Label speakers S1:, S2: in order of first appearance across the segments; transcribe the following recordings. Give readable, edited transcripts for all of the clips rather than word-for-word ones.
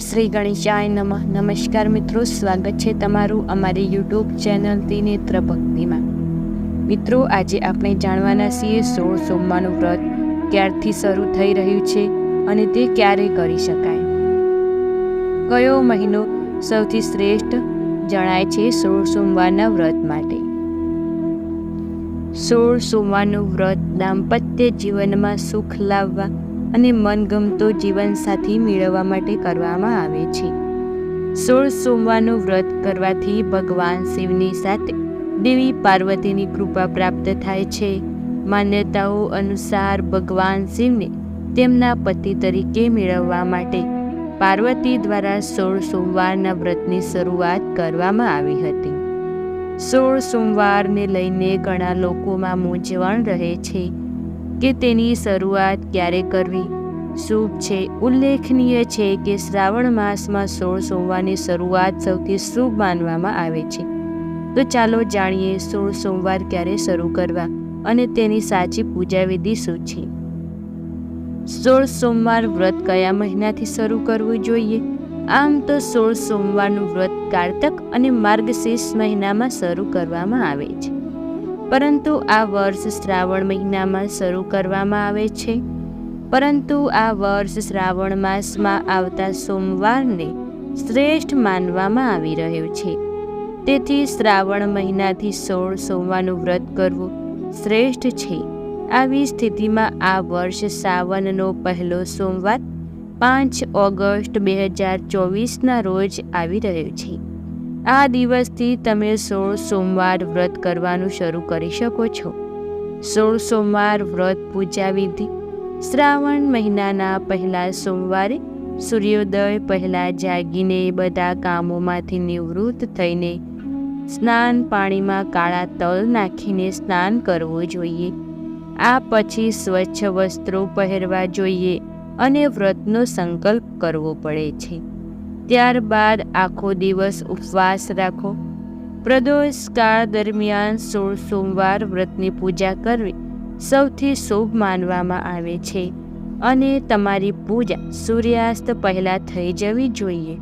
S1: શ્રી ગણેશાય નમઃ. નમસ્કાર મિત્રો, સ્વાગત છે તમારું અમારી યુટ્યુબ ચેનલ ત્રિનેત્ર ભક્તિમાં. મિત્રો, આજે આપણે જાણવાના છીએ 16 સોમવારનું વ્રત ક્યારથી શરૂ થઈ રહ્યું છે અને તે ક્યારે કરી શકાય. કયો મહિનો સૌથી શ્રેષ્ઠ જણાય છે 16 સોમવારના વ્રત માટે? 16 સોમવારનું વ્રત દાંપત્ય જીવનમાં સુખ લાવવા અને મનગમતો જીવનસાથી મેળવવા માટે કરવામાં આવે છે. 16 સોમવારનું વ્રત કરવાથી ભગવાન શિવની સાથે દેવી પાર્વતીની કૃપા પ્રાપ્ત થાય છે. માન્યતાઓ અનુસાર ભગવાન શિવને તેમના પતિ તરીકે મેળવવા માટે પાર્વતી દ્વારા 16 સોમવારના વ્રતની શરૂઆત કરવામાં આવી હતી. 16 સોમવારને લઈને ઘણા લોકોમાં મૂંઝવણ રહે છે કે તેની શરૂઆત ક્યારે કરવી શુભ છે. ઉલ્લેખનીય છે કે શ્રાવણ માસમાં 16 સોમવારની શરૂઆત સૌથી શુભ માનવામાં આવે છે. તો ચાલો જાણીએ 16 સોમવાર ક્યારે શરૂ કરવા અને તેની સાચી પૂજા વિધિ શું છે. 16 સોમવાર વ્રત કયા મહિનાથી શરૂ કરવું જોઈએ? આમ તો 16 સોમવારનું વ્રત કારતક અને માર્ગશીર્ષ મહિનામાં શરૂ કરવામાં આવે છે, પરંતુ આ વર્ષ શ્રાવણ મહિનામાં શરૂ કરવામાં આવે છે. પરંતુ આ વર્ષ શ્રાવણ માસમાં આવતા સોમવારને શ્રેષ્ઠ માનવામાં આવી રહ્યું છે. તેથી શ્રાવણ મહિનાથી 16 સોમવારનું વ્રત કરવું શ્રેષ્ઠ છે. આવી સ્થિતિમાં આ વર્ષ સાવનનો પહેલો સોમવાર 5 ઓગસ્ટ 2024ના રોજ આવી રહ્યો છે. આ દિવસથી તમે 16 સોમવાર વ્રત કરવાનું શરૂ કરી શકો છો. 16 સોમવાર વ્રત પૂજા વિધિ: શ્રાવણ મહિનાના પહેલા સોમવારે સૂર્યોદય પહેલાં જાગીને બધા કામોમાંથી નિવૃત્ત થઈને સ્નાન પાણીમાં કાળા તલ નાખીને સ્નાન કરવું જોઈએ. આ પછી સ્વચ્છ વસ્ત્રો પહેરવા જોઈએ અને વ્રતનો સંકલ્પ કરવો પડે છે. ત્યારબાદ આખો દિવસ ઉપવાસ રાખો. પ્રદોષ કાળ દરમિયાન 16 સોમવાર વ્રતની પૂજા કરવી સૌથી શુભ માનવામાં આવે છે અને તમારી પૂજા સૂર્યાસ્ત પહેલાં થઈ જવી જોઈએ.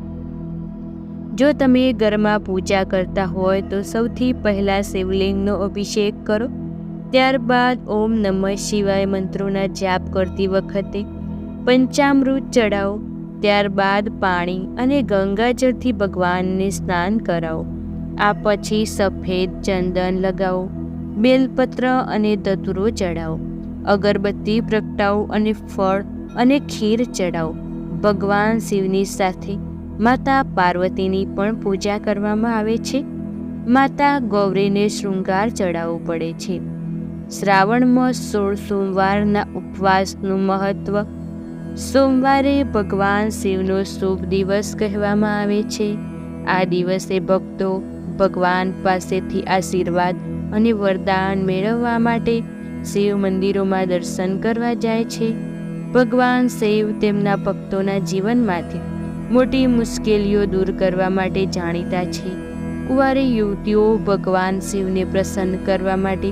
S1: જો તમે ઘરમાં પૂજા કરતા હોય તો સૌથી પહેલાં શિવલિંગનો અભિષેક કરો. ત્યારબાદ ઓમ નમઃ શિવાય મંત્રોના જાપ કરતી વખતે પંચામૃત ચડાવો. ત્યારબાદ પાણી અને ગંગાજળથી ભગવાનને સ્નાન કરાવો. આ પછી સફેદ ચંદન લગાવો, બેલપત્ર અને ધતૂરો ચડાવો, અગરબત્તી પ્રગટાવો અને ફળ અને ખીર ચડાવો. ભગવાન શિવની સાથે માતા પાર્વતીની પણ પૂજા કરવામાં આવે છે. માતા ગૌરીને શૃંગાર ચડાવવો પડે છે. શ્રાવણમાં 16 સોમવારના ઉપવાસનું મહત્વ: સોમવારે ભગવાન શિવનો શુભ દિવસ કહેવામાં આવે છે. આ દિવસે ભક્તો ભગવાન પાસેથી આશીર્વાદ અને વરદાન મેળવવા માટે શિવ મંદિરોમાં દર્શન કરવા જાય છે. ભગવાન શિવ તેમના ભક્તોના જીવનમાંથી મોટી મુશ્કેલીઓ દૂર કરવા માટે જાણીતા છે. કુંવારી યુવતીઓ ભગવાન શિવને પ્રસન્ન કરવા માટે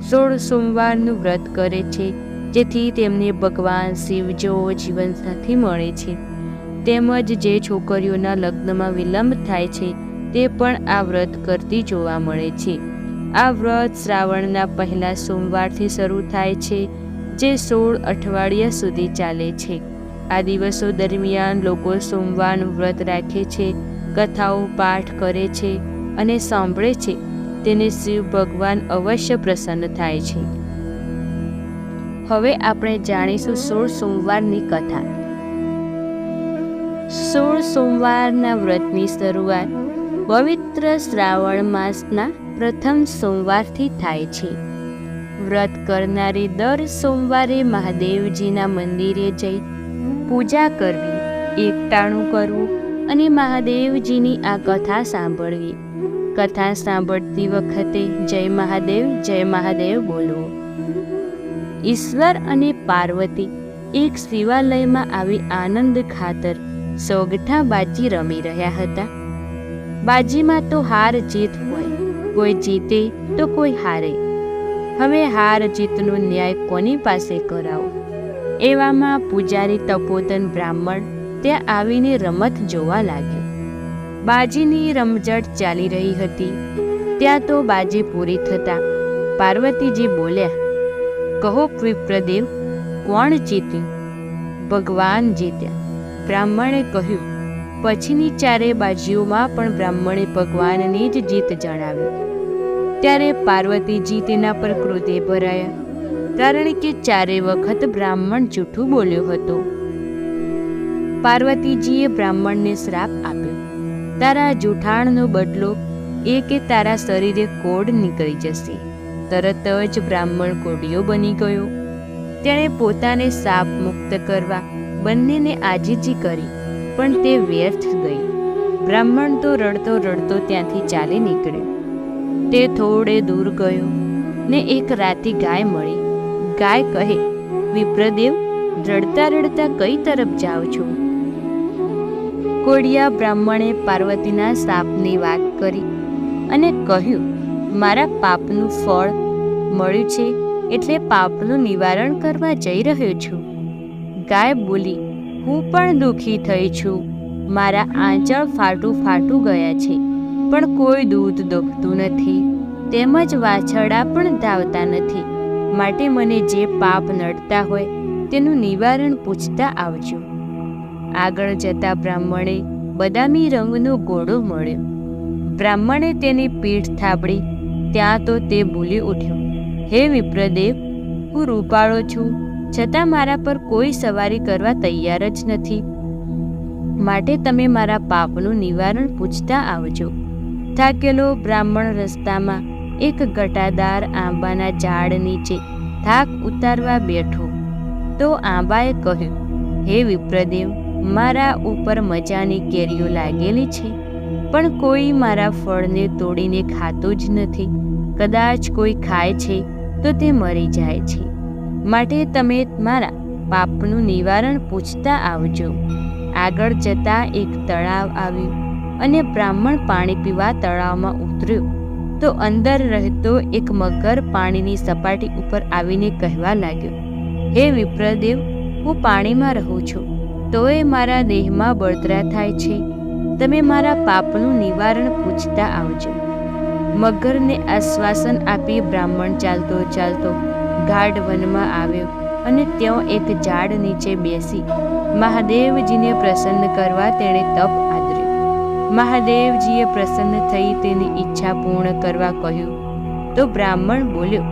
S1: 16 સોમવારનું વ્રત કરે છે, જેથી તેમને ભગવાન શિવ જેવો જીવનસાથી મળે છે. તેમજ જે છોકરીઓના લગ્નમાં વિલંબ થાય છે તે પણ આ વ્રત કરતી જોવા મળે છે. આ વ્રત શ્રાવણના પહેલા સોમવારથી શરૂ થાય છે, જે 16 અઠવાડિયા સુધી ચાલે છે. આ દિવસો દરમિયાન લોકો સોમવારનું વ્રત રાખે છે, કથાઓ પાઠ કરે છે અને સાંભળે છે. તેને શિવ ભગવાન અવશ્ય પ્રસન્ન થાય છે. હવે આપણે જાણીશું 16 સોમવારની કથા. 16 સોમવારના વ્રતની શરૂઆત પવિત્ર શ્રાવણ માસના પ્રથમ સોમવારથી થાય છે. વ્રત કરનારે દર સોમવારે મહાદેવજીના મંદિરે જઈ પૂજા કરવી, એકટાણું કરવું અને મહાદેવજીની આ કથા સાંભળવી. કથા સાંભળતી વખતે જય મહાદેવ બોલવું. ઈશ્વર અને પાર્વતી એક શિવાલયમાં આવી આનંદ ખાતર સોગઠા બાજી રમી રહ્યા હતા. બાજીમાં તો હાર જીત હોય, કોઈ જીતે તો કોઈ હારે. હવે હાર જીતનો ન્યાય કોની પાસે કરાવો? એવામાં પૂજારી તપોધન બ્રાહ્મણ ત્યાં આવીને રમત જોવા લાગ્યો. બાજીની રમઝટ ચાલી રહી હતી. ત્યાં તો બાજી પૂરી થતાં પાર્વતીજી બોલ્યા, કહો વિપ્રદેવ, કોણ જીત્યું? ભગવાન જીત્યા, બ્રાહ્મણે કહ્યું. પછીની ચારે બાજીઓમાં પણ બ્રાહ્મણે ભગવાનની જ જીત જણાવી. ત્યારે પાર્વતીજી તેના પર ક્રોધે ભરાયા, કારણ કે ચારે વખત બ્રાહ્મણ જૂઠું બોલ્યો હતો. પાર્વતીજીએ બ્રાહ્મણને શ્રાપ આપ્યો, તારા જૂઠાણનો બદલો એ કે તારા શરીરે કોઢ નીકળી જશે. તરત જ બ્રાહ્મણ કોઢિયો બની ગયો. તેણે પોતાને શાપ મુક્ત કરવા બંનેને આજીજી કરી, પણ તે વ્યર્થ ગઈ. બ્રાહ્મણ તો રડતો રડતો ત્યાંથી ચાલી નીકળ્યો. તે થોડે દૂર ગયો ને એક રાતી ગાય મળી. ગાય કહે, વિપ્રદેવ, રડતા રડતા કઈ તરફ જાઓ છો? કોઢિયા બ્રાહ્મણે પાર્વતીના શાપની વાત કરી અને કહ્યું, મારા પાપનું ફળ મળ્યું છે, એટલે પાપનું નિવારણ કરવા જઈ રહ્યો છું. ગાય બોલી, હું પણ દુઃખી થઈ છું. મારા આંચળ ફાટું ફાટું ગયા છે, પણ કોઈ દૂધ દોહતું નથી, તેમજ વાછરડા પણ ધાવતા નથી. માટે મને જે પાપ નડતા હોય તેનું નિવારણ પૂછતા આવજો. આગળ જતા બ્રાહ્મણે બદામી રંગનો ઘોડો મળ્યો. બ્રાહ્મણે તેની પીઠ થાબડી. ત્યાં તો તે બોલી ઉઠ્યો, હે વિપ્રદેવ, હું રૂપાળો છું, છતાં મારા પર કોઈ સવારી કરવા તૈયાર જ નથી. માટે તમે મારા પાપનું નિવારણ પૂછતા આવજો. થાકેલો બ્રાહ્મણ રસ્તામાં એક ઘટાદાર આંબાના ઝાડ નીચે થાક ઉતારવા બેઠો. તો આંબાએ કહ્યું, હે વિપ્રદેવ, મારા ઉપર મજાની કેરીઓ લાગેલી છે, પણ કોઈ મારા ફળને તોડીને ખાતું જ નથી. કદાચ કોઈ ખાય છે તો તે મરી જાય છે. માટે તમે મારા પાપનું નિવારણ પૂછતા આવજો. આગળ જતાં એક તળાવ આવ્યું અને બ્રાહ્મણ પાણી પીવા તળાવમાં ઉતર્યો તો અંદર રહેતો એક મગર પાણીની સપાટી ઉપર આવીને કહેવા લાગ્યો, હે વિપ્રદેવ, હું પાણીમાં રહું છું, તોય મારા દેહમાં બળતરા થાય છે. તમે મારા પાપનું નિવારણ પૂછતા આવજો. મગરને આશ્વાસન આપી બ્રાહ્મણ ચાલતો ચાલતો ગાઢ વનમાં આવ્યો અને ત્યાં એક ઝાડ નીચે બેસી મહાદેવજીને પ્રસન્ન કરવા તેણે તપ આદર્યું. મહાદેવજીએ પ્રસન્ન થઈ તેની ઈચ્છા પૂર્ણ કરવા કહ્યું તો બ્રાહ્મણ બોલ્યો,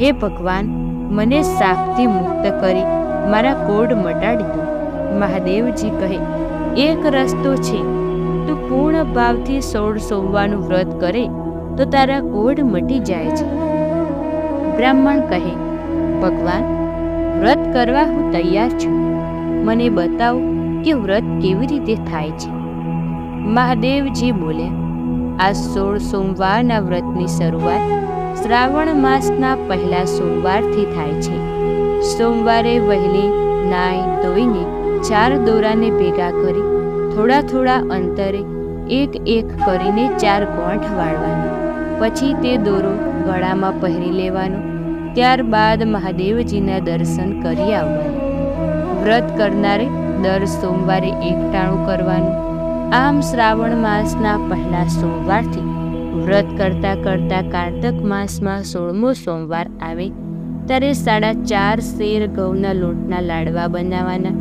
S1: હે ભગવાન, મને શાપથી મુક્ત કરી મારા કોઢ મટાડી દો. મહાદેવજી કહે, એક રસ્તો છે, તું પૂર્ણ ભાવથી 16 સોમવારનું વ્રત કરે તો તારા કોઢ મટી જાય છે. બ્રાહ્મણ કહે, ભગવાન, વ્રત કરવા હું તૈયાર છું, મને બતાવો કે વ્રત કેવી રીતે થાય છે. મહાદેવજી બોલ્યા, આ 16 સોમવારના વ્રતની શરૂઆત શ્રાવણ માસના પહેલા સોમવારથી થાય છે. સોમવારે વહેલી નાઈ ધોઈને 4 દોરાને ભેગા કરી થોડા થોડા અંતરે એક એક કરીને 4 ગોઠ વાળવાની. પછી તે દોરો ગળામાં પહેરી લેવાનો. ત્યારબાદ મહાદેવજીના દર્શન કરી આવવાનું. વ્રત કરનારે દર સોમવારે એકટાણું કરવાનું. આમ શ્રાવણ માસના પહેલા સોમવારથી વ્રત કરતાં કરતાં કારતક માસમાં 16મો સોમવાર આવે ત્યારે 4.5 શેર ઘઉંના લોટના લાડવા બનાવવાના.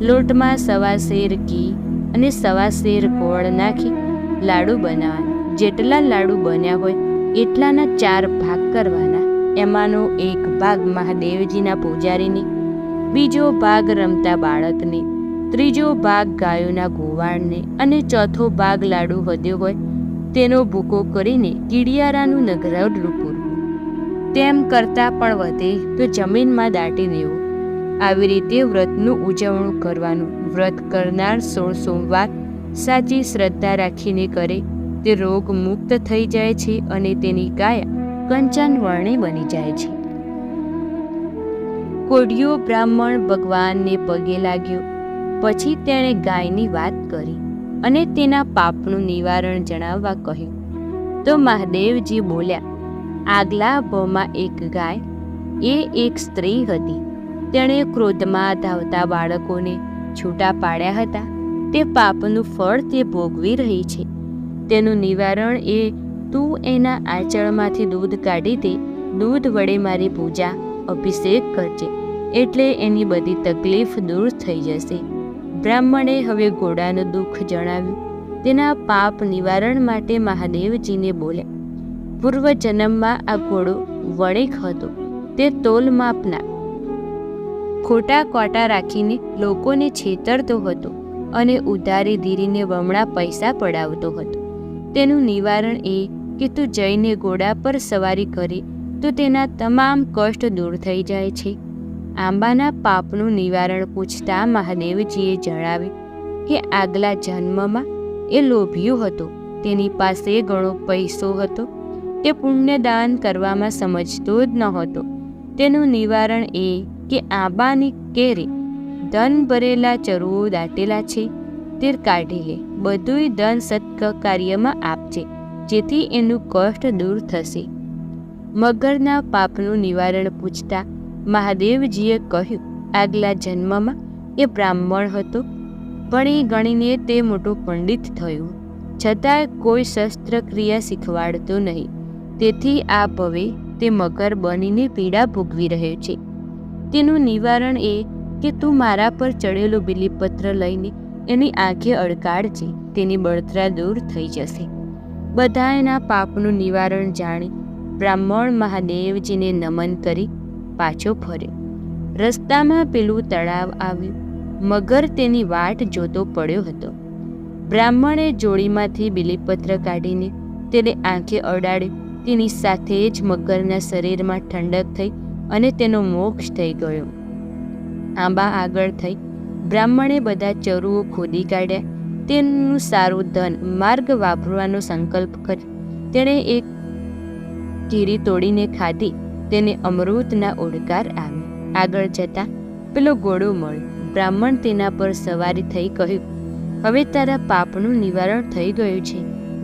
S1: લોટમાં 1.25 શેર ઘી અને 1.25 શેર ગોળ નાખી લાડુ બનાવવાના. જેટલા લાડુ બન્યા હોય એટલાના 4 ભાગ કરવાના. એમાંનો એક ભાગ મહાદેવજીના પૂજારીને, બીજો ભાગ રમતા બાળકને, ત્રીજો ભાગ ગાયોના ગોવાળને અને ચોથો ભાગ લાડુ વધ્યો હોય તેનો ભૂકો કરીને કીડિયારાનું નગરડું પૂરવું. તેમ કરતાં પણ વધે તો જમીનમાં દાટી દેવું. આવી રીતે વ્રતનું ઉજવણું કરવાનું. વ્રત કરનાર 16 સોમવાર સાચી શ્રદ્ધા રાખીને કરે તે રોગ મુક્ત થઈ જાય છે અને તેની કાયા કંચન વર્ણી બની જાય છે. કોઢિયો બ્રાહ્મણ ભગવાનને પગે લાગ્યો. પછી તેણે ગાયની વાત કરી અને તેના પાપનું નિવારણ જણાવવા કહ્યું તો મહાદેવજી બોલ્યા, આગલા ભવમાં એક ગાય, એ એક સ્ત્રી હતી. તેણે ક્રોધમાં ધાવતા બાળકોને છૂટા પાડ્યા હતા તે પાપનું ફળ તે ભોગવી રહી છે. તેનું નિવારણ એ તું એના આંચળમાંથી દૂધ કાઢી દે, દૂધ વડે મારી પૂજા અભિષેક કરજે, એટલે એની બધી તકલીફ દૂર થઈ જશે. બ્રાહ્મણે હવે ઘોડાનું દુઃખ જણાવ્યું. તેના પાપ નિવારણ માટે મહાદેવજીને બોલ્યા, પૂર્વજન્મમાં આ ઘોડો વણિક હતો. તે તોલ માપના ખોટા કોટા રાખીને લોકોને છેતરતો હતો અને ઉધારી ધીરીને બમણા પૈસા પડાવતો હતો. તેનું નિવારણ એ કે તું જઈને ઘોડા પર સવારી કરે તો તેના તમામ કષ્ટ દૂર થઈ જાય છે. આંબાના પાપનું નિવારણ પૂછતા મહાદેવજીએ જણાવ્યું કે આગલા જન્મમાં એ લોભિયો હતો. તેની પાસે ઘણો પૈસો હતો. તે પુણ્યદાન કરવામાં સમજતો જ નહોતો. તેનું નિવારણ એ કે આંબાની કેરી ધન ભરેલા ચરુઓ દાટેલા છે તે કાઢી લે, બધુંય ધન સત્કાર્યમાં આપજે, જેથી એનું કષ્ટ દૂર થશે. મગરના પાપનું નિવારણ પૂછતા મહાદેવજીએ કહ્યું, આગલા જન્મમાં એ બ્રાહ્મણ હતો. ભણી ગણીને તે મોટો પંડિત થયો, છતાંય કોઈ શસ્ત્રક્રિયા શીખવાડતો નહીં. તેથી આ ભવે તે મગર બનીને પીડા ભોગવી રહ્યો છે. તેનું નિવારણ એ કે તું મારા પર ચડેલું બીલીપત્ર લઈને એની આંખે અડકાડજે, તેની બળતરા દૂર થઈ જશે. બધા એના પાપનું નિવારણ જાણી બ્રાહ્મણ મહાદેવજીને નમન કરી પાછો ફર્યો. રસ્તામાં પેલું તળાવ આવ્યું. મગર તેની વાટ જોતો પડ્યો હતો. બ્રાહ્મણે જોડીમાંથી બીલીપત્ર કાઢીને તેને આંખે અડાડ્યું. તેની સાથે જ મગરના શરીરમાં ઠંડક થઈ અને તેનો મોક્ષ થઈ ગયો. આંબા આગળ થઈ બ્રાહ્મણે બધા ચરુઓ ખોદી કાઢ્યા. તેનું સારું ધન માર્ગ વાપરવાનો સંકલ્પ કર્યો. તેણે એક કેરી તોડીને ખાધી. તેને અમૃતના ઓડકાર આવ્યા. આગળ જતાં પેલો ઘોડો મળ્યો. બ્રાહ્મણ તેના પર સવારી થઈ કહ્યું, હવે તારા પાપનું નિવારણ થઈ ગયું છે,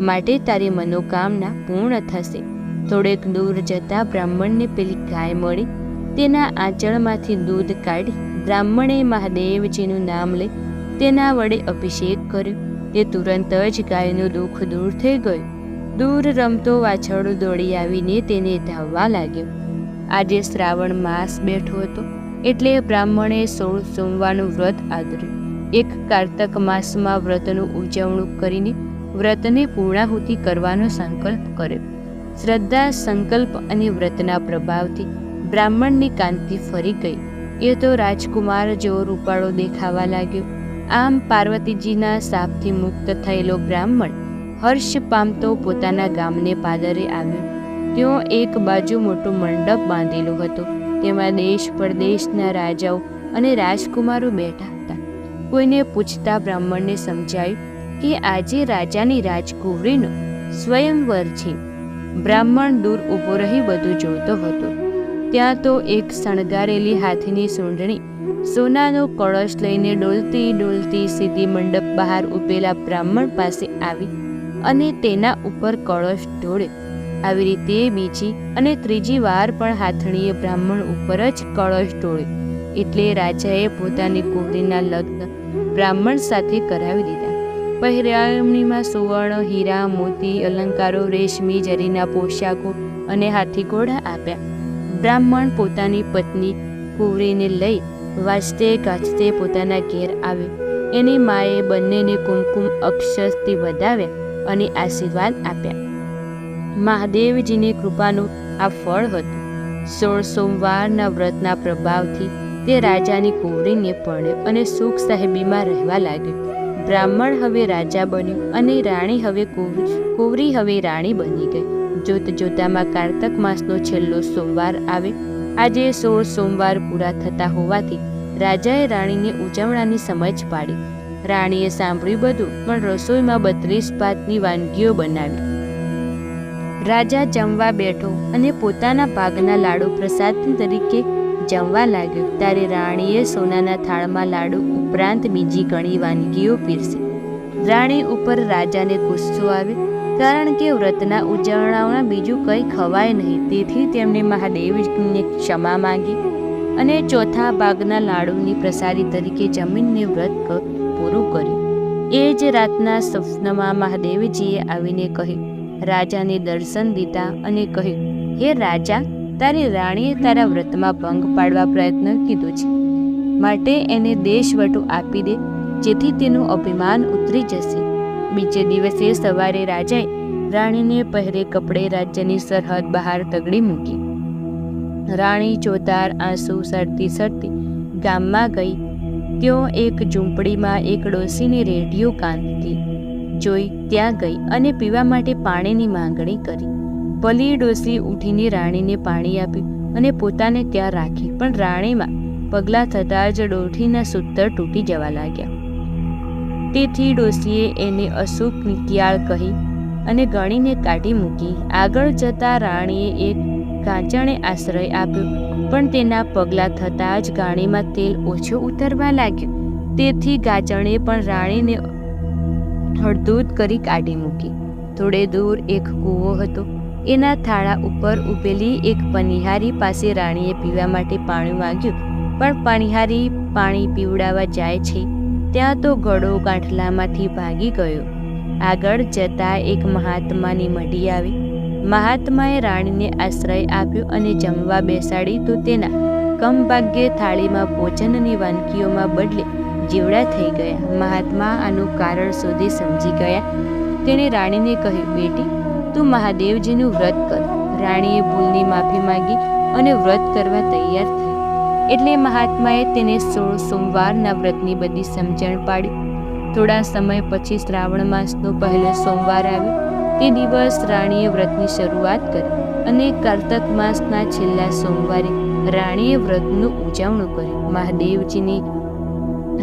S1: માટે તારી મનોકામના પૂર્ણ થશે. થોડેક દૂર જતાં બ્રાહ્મણને પેલી ગાય મળી. તેના આંચળમાંથી દૂધ કાઢી બ્રાહ્મણે મહાદેવજીનું નામ લઈ તેના વડે અભિષેક કર્યો. તે તુરંત જ ગાયનું દુઃખ દૂર થઈ ગયું. દૂર રમતો વાછરડો દોડી આવીને તેને ધાવવા લાગ્યો. આજે શ્રાવણ માસ બેઠો હતો એટલે બ્રાહ્મણે 16 સોમવારનું વ્રત આદર્યું. એક કારતક માસમાં વ્રતનું ઉજવણું કરીને વ્રતને પૂર્ણાહુતિ કરવાનો સંકલ્પ કર્યો. શ્રદ્ધા, સંકલ્પ અને વ્રતના પ્રભાવથી બ્રાહ્મણની કાંતિ ફરી ગઈ. એ તો રાજકુમાર જેવો રૂપાળો દેખાવા લાગ્યો. આમ પાર્વતીજીના શાપથી મુક્ત થયેલો બ્રાહ્મણ હર્ષ પામતો પોતાના ગામને પાદરે આવ્યો. ત્યાં એક બાજુ મોટો મંડપ બાંધેલો હતો. તેમાં દેશ પરદેશના રાજાઓ અને રાજકુમારો બેઠા હતા. કોઈને પૂછતા બ્રાહ્મણને સમજાયું કે આજે રાજાની રાજકુંવરીનો સ્વયંવર છે. બ્રાહ્મણ દૂર ઊભો રહી બધું જોતો હતો. ત્યાં તો એક શણગારેલી હાથીની સૂંઢણી સોનાનો કળશ લઈને ડોલતી ડોલતી સીધી મંડપ બહાર ઊભેલા બ્રાહ્મણ પાસે આવી અને તેના ઉપર કળશ ઢોળ્યો. આવી રીતે બીજી અને ત્રીજી વાર પણ હાથણીએ બ્રાહ્મણ ઉપર જ કળશ ઢોળ્યો. એટલે રાજાએ પોતાની કુંવરીના લગ્ન બ્રાહ્મણ સાથે કરાવી દીધા. પહેરાવણીમાં સુવર્ણ, હીરા, મોતી, અલંકારો, રેશમી જરીના પોશાકો અને હાથી ઘોડા આપ્યા. બ્રાહ્મણ પોતાની પત્ની કુંવરીને લઈ વાજતે ગાજતે પોતાના ઘેર આવ્યો. એની માએ બંનેને કુમકુમ અક્ષરથી વધાવ્યા અને આશીર્વાદ આપ્યા. મહાદેવજીની કૃપાનું આ ફળ હતું. 16 સોમવારના વ્રતના પ્રભાવથી તે રાજાની કુંવરીને પરણ્યો અને સુખ સાહેબીમાં રહેવા લાગ્યો. બ્રાહ્મણ હવે રાજા બન્યો અને રાણી હવે કુંવરી હવે રાણી બની ગઈ. જોત જોતામાં કારતક માસનો છેલ્લો સોમવાર આવે. આજે 16 સોમવાર પૂરા થતા હોવાથી રાજાએ રાણીને ઉજવણાની સમજ પાડી. રાણીએ સાંભળ્યું બધું, પણ રસોઈમાં 32 ભાતની વાનગીઓ બનાવી. રાજા જમવા બેઠો અને પોતાના ભાગના લાડુ પ્રસાદ તરીકે જમવા લાગ્યો. ત્યારે રાણીએ સોનાના થાળમાં લાડુ ઉપરાંત બીજી ઘણી વાનગીઓ પીરસી. રાણી ઉપર રાજાને ગુસ્સો આવ્યો, કારણ કે વ્રતના ઉજવણામાં બીજું કંઈ ખવાય નહીં. તેથી તેમણે મહાદેવજીને ક્ષમા માંગી અને ચોથા ભાગના લાડુની પ્રસાદી તરીકે જમીનને વ્રત પૂરું કર્યું. એ જ રાતના સ્વપ્નમાં મહાદેવજીએ આવીને કહ્યું, રાજાને દર્શન દીધા અને કહ્યું, હે રાજા, તારી રાણીએ તારા વ્રતમાં ભંગ પાડવા પ્રયત્ન કીધો છે, માટે એને દેશવટો આપી દે, જેથી તેનું અભિમાન ઉતરી જશે. બીજે દિવસે સવારે રાજાએ રાણીને પહેરે કપડે રાજ્યની સરહદ બહાર તગડી મૂકી. રાણી ચોધાર આંસુ સડતી સડતી ગામમાં ગઈ. ત્યાં એક ઝૂંપડીમાં એક ડોશીની રેડિયો કાંદતી જોઈ ત્યાં ગઈ અને પીવા માટે પાણીની માંગણી કરી. ભલી ડોશી ઉઠીને રાણીને પાણી આપ્યું અને પોતાને ત્યાં રાખી, પણ રાણીમાં પગલાં થતાં જ ડોઠીના સૂતર તૂટી જવા લાગ્યા. તેથી ડોશીએ એને અશુભ નિત્યાળ કહી અને ગણીને કાઢી મૂકી. આગળ જતાં રાણીએ એક ગાંચણે આશ્રય આપ્યો, પણ તેના પગલાં થતાં જ ગાણીમાં તેલ ઓછું ઉતરવા લાગ્યું. તેથી ગાંચણે પણ રાણીને હળધૂત કરી કાઢી મૂકી. થોડે દૂર એક કૂવો હતો. એના થાળા ઉપર ઊભેલી એક પનિહારી પાસે રાણીએ પીવા માટે પાણી માંગ્યું, પણ પનિહારી પાણી પીવડાવવા જાય છે ત્યાં તો ઘડો ગાંઠલામાંથી ભાગી ગયો. આગળ જતાં એક મહાત્માની મઢી આવી. મહાત્માએ રાણીને આશ્રય આપ્યો અને જમવા બેસાડી તો તેના કમભાગ્યે થાળીમાં ભોજનની વાનગીઓમાં બદલે જીવડા થઈ ગયા. મહાત્મા આનું કારણ શોધી સમજી ગયા. તેણે રાણીને કહ્યું, બેટી, તું મહાદેવજીનું વ્રત કર. રાણીએ ભૂલની માફી માંગી અને વ્રત કરવા તૈયાર થઈ. એટલે મહાત્માએ તેને 16 સોમવારના વ્રતની બધી સમજણ પાડી. થોડા સમય પછી શ્રાવણ માસનો પહેલો સોમવાર આવ્યો. તે દિવસ રાણીએ વ્રતની શરૂઆત કરી અને કારતક માસના છેલ્લા સોમવારે રાણીએ વ્રતનું ઉજવણું કર્યું. મહાદેવજીની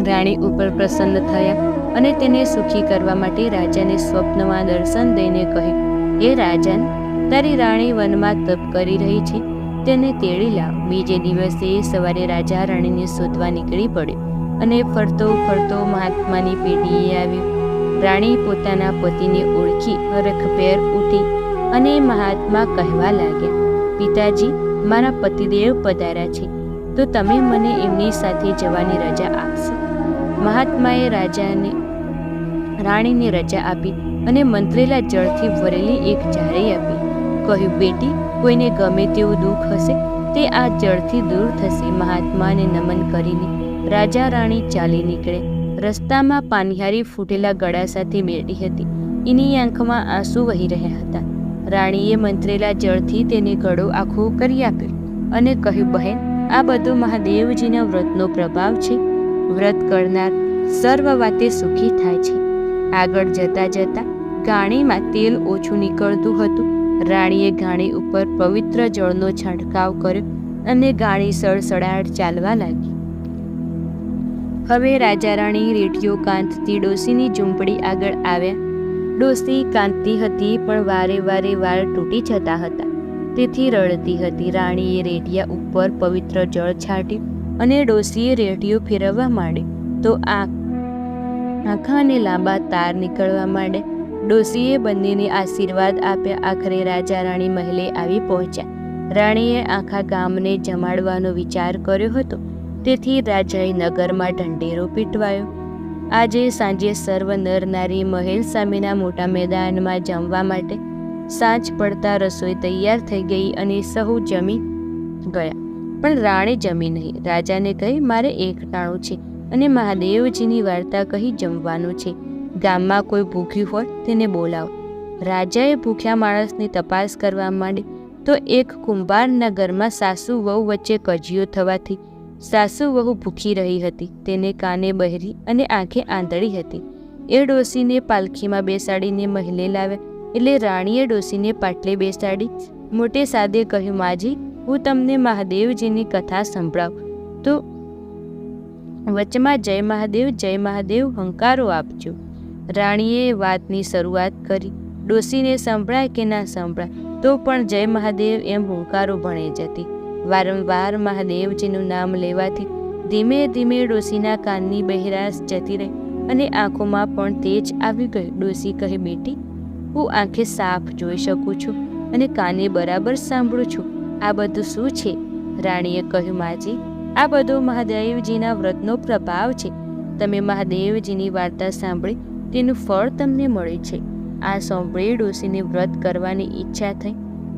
S1: રાણી ઉપર પ્રસન્ન થયા અને તેને સુખી કરવા માટે રાજાને સ્વપ્નમાં દર્શન દઈને કહ્યું, હે રાજન, તારી રાણી વનમાં તપ કરી રહી છે, તેને તેડી લાવ. બીજે દિવસે સવારે રાજા રાણીને શોધવા નીકળી પડ્યો અને ફરતો ફરતો મહાત્માની પેઢીએ આવ્યો. રાણી પોતાના પતિને ઓળખી હરખભેર ઉઠી અને મહાત્મા કહેવા લાગ્યા, પિતાજી, મારા પતિદેવ પધાર્યા છે, તો તમે મને એમની સાથે જવાની રજા આપશો? મહાત્માએ રાણીને રજા આપી અને મંત્રેલા જળથી ભરેલી એક જાળી આપી. કહ્યું, બેટી, કોઈને ગમે તેવું દુઃખ હશે તે આ જળથી દૂર થશે. મહાત્માને નમન કરીને રાજા રાણી ચાલી નીકળે. રસ્તામાં પાનિહારી ફૂટેલા ગળા સાથે બેઠી હતી. એની આંખમાં આંસુ વહી રહ્યા હતા. રાણીએ મંત્રેલા જળથી તેને ગળો આખો કરી આપ્યો અને કહ્યું, બહેન, આ બધું મહાદેવજીના વ્રતનો પ્રભાવ છે. વ્રત કરનાર સર્વ વાતે સુખી થાય છે. આગળ જતાં જતાં ગાણીમાં તેલ ઓછું નીકળતું હતું. રાણીએ ગાણી ઉપર પવિત્ર જળનો છંટકાવ કર્યો અને ગાણી સડસડાટ ચાલવા લાગી. હવે રાજા રાણી રેડિયો કાંતથી ડોશીની ઝૂંપડી આગળ આવ્યા. ડોશી કાંતતી હતી, પણ વારે વારે વાળ તૂટી જતા હતા, તેથી રડતી હતી. રાણીએ રેડિયા ઉપર પવિત્ર જળ છાંટ્યું અને ડોશીએ રેડિયો ફેરવવા માંડ્યો તો આખા અને લાંબા તાર નીકળવા માંડ્યા. ડોશીએ બંનેને આશીર્વાદ આપ્યા. આખરે રાજા રાણી મહેલે આવી પહોંચ્યા. રાણીએ આખા ગામને જમાડવાનો વિચાર કર્યો હતો, તેથી રાજાએ નગરમાં ઢંઢેરો પીટવાયો. આજે સાંજે સર્વ નર નારી મહેલ સામેના મોટા મેદાનમાં જમવા માટે. સાંજ પડતા રસોઈ તૈયાર થઈ ગઈ અને સહુ જમી ગયા, પણ રાણી જમી નહીં. રાજાને કહી, મારે એકટાણું છે અને મહાદેવજીની વાર્તા કહી જમવાનું છે. ગામમાં કોઈ ભૂખ્યું હોય તેને બોલાવો. રાજાએ ભૂખ્યા માણસની તપાસ કરવા માંડી તો એક કુંભારના ઘરમાં સાસુ વહુ વચ્ચે કજિયો થવાથી સાસુ વહુ ભૂખી રહી હતી. તેને કાને બહેરી અને આંખે આંધળી હતી. એ ડોશીને પાલખીમાં બેસાડીને મહેલે લાવ્યા. એટલે રાણીએ ડોશીને પાટલે બેસાડી મોટે સાદે કહ્યું, માજી, હું તમને મહાદેવજીની કથા સંભળાવું તો વચમાં જય મહાદેવ હંકારો આપજો. રાણીએ વાતની શરૂઆત કરી. ડોશીને સંભળાય કે ના સંભળાય તો પણ જય મહાદેવ એમ હુંકારો ભણે જતી. વારંવાર મહાદેવજીનું નામ લેવાથી ધીમે ધીમે ડોશીના કાનની બહેરાશ જતી રહી અને આંખોમાં પણ તેજ આવી ગયું. ડોશી કહે, બેટી, હું આંખે સાફ જોઈ શકું છું અને કાને બરાબર સાંભળું છું. આ બધું શું છે? રાણીએ કહ્યું, માજી, આ બધો મહાદેવજીના વ્રતનો પ્રભાવ છે. તમે મહાદેવજીની વાર્તા સાંભળી તેનું ફળ તમને મળે છે. આ સાંભળી ડોશીને વ્રત કરવાની ઈચ્છા થઈ,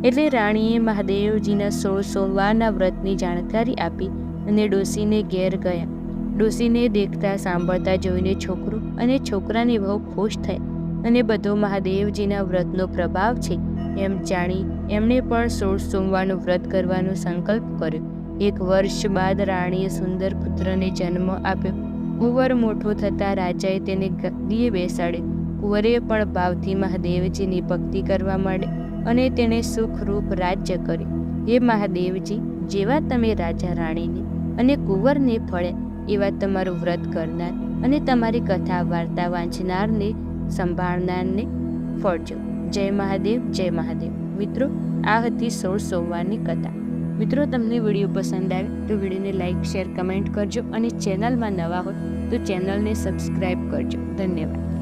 S1: એટલે રાણીએ મહાદેવજીના 16 સોમવારના વ્રતની જાણકારી આપી અને ડોશીને ઘેર ગયા. ડોશીને દેખતા સાંભળતા જોઈને છોકરો અને છોકરાની બહુ ખુશ થઈ અને બધો મહાદેવજીના વ્રતનો પ્રભાવ છે એમ જાણી એમણે પણ 16 સોમવારનું વ્રત કરવાનો સંકલ્પ કર્યો. 1 વર્ષ બાદ રાણીએ સુંદર પુત્રને જન્મ આપ્યો. કુંવર મોટો થતાં રાજાએ તેને ગદ્દીએ બેસાડ્યો. કુંવરે પણ ભાવથી મહાદેવજીની ભક્તિ કરવા માંડ્યો અને તેણે સુખરૂપ રાજ્ય કર્યું. હે મહાદેવજી, જેવા તમે રાજા રાણીને અને કુંવરને ફળ્યા એવા તમારું વ્રત કરનાર અને તમારી કથા વાર્તા વાંચનારને સંભાળનારને ફળજો. જય મહાદેવ, જય મહાદેવ. મિત્રો, આ હતી 16 સોમવારની કથા. મિત્રો, તમને વિડીયો પસંદ આવે તો વિડીયોને લાઇક, શેર, કમેન્ટ કરજો અને ચેનલમાં નવા હોય તો ચેનલને સબસ્ક્રાઈબ કરજો. ધન્યવાદ.